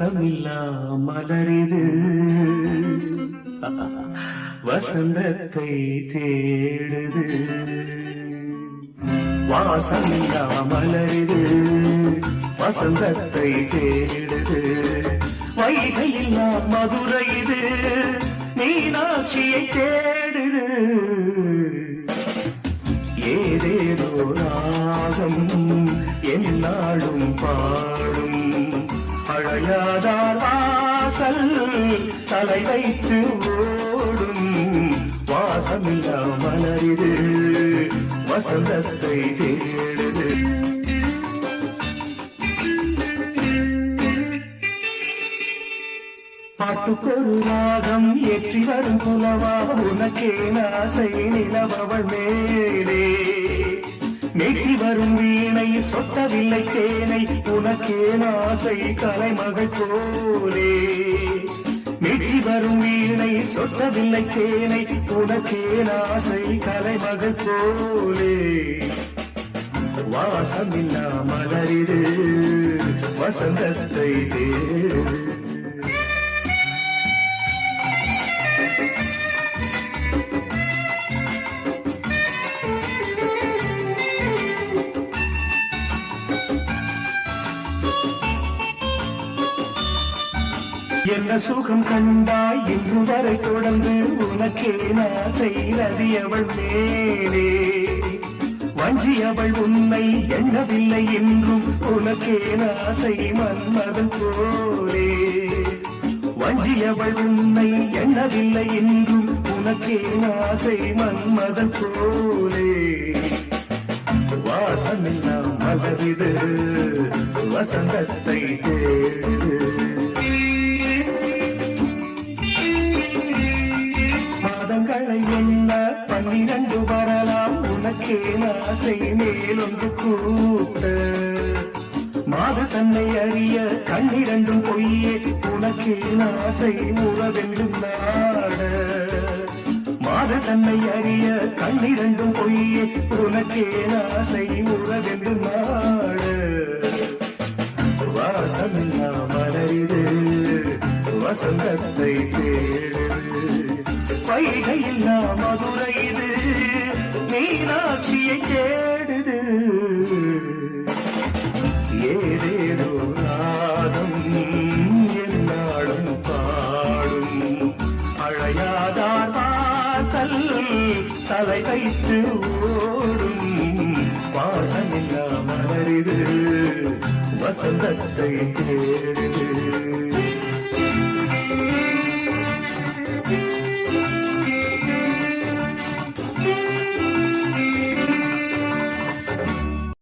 வாசமில்லா மலரிது வசந்தத்தை தேடுது. வாசமில்லா மலரிது வசந்தத்தை தேடுது. வைகையில்லா மதுரை இது மீனாட்சியை தேடுது. ஏதேதோ ராகம் என்னாலும் பாடும் அழையாதார் வாசல் தலை வைத்து ஓடும். வாசமில்லா மலரிது வசந்தத்தை தேடுது. பாட்டுக்கொரு ராகம் ஏற்றி வரும் புலவா உனக்கே ஆசை நிலவவள் மேலே. மேற்றி வரும் வீணை சொட்டவில்லை தேனை உனக்கே ஆசை கலைமகள் போலே. மேற்றி வரும் வீணை சொட்டவில்லை தேனை உனக்கே ஆசை கலைமகள் போலே. வாசமில்லா மலரிது வசந்தத்தை தேடு. என்ன சுகம் கண்டாய் இன்று வரை தொடர்ந்து உனக்கே ஆசை ரதியவள் மேலே. வஞ்சியவள் உன்னை எண்ணவில்லை என்றும் உனக்கே ஆசை மன்மதன் போலே. வஞ்சியவள் உன்னை எண்ணவில்லை என்றும் உனக்கே ஆசை மன்மதன் போலே. வாசமில்லா மலரிது வசந்தத்தை தேடு. மாதங்களை என்ன 12 வரலாம் உனக்கே ஆசை மேலொன்று கூட்ட. மாத தன்னை அறிய கண்ணிரண்டும் பொய்யே உனக்கே ஆசை உறவென்றும் நாட. மாத தன்னை அறிய கண்ணிரண்டும் பொய்யே உனக்கே ஆசை உறவென்றும் நாட. வாசமில்லா மலரிது வசந்தத்தை தேடு. வைகையில்லா மதுரை இது மீனாட்சியை தேடுது. ஏதேதோ ராகம் என்னாலும் பாடும் அழையாதார் வாசல் தலை வைத்து ஓடும். வாசமில்லா மலரிது வசந்தத்தை தேடுது.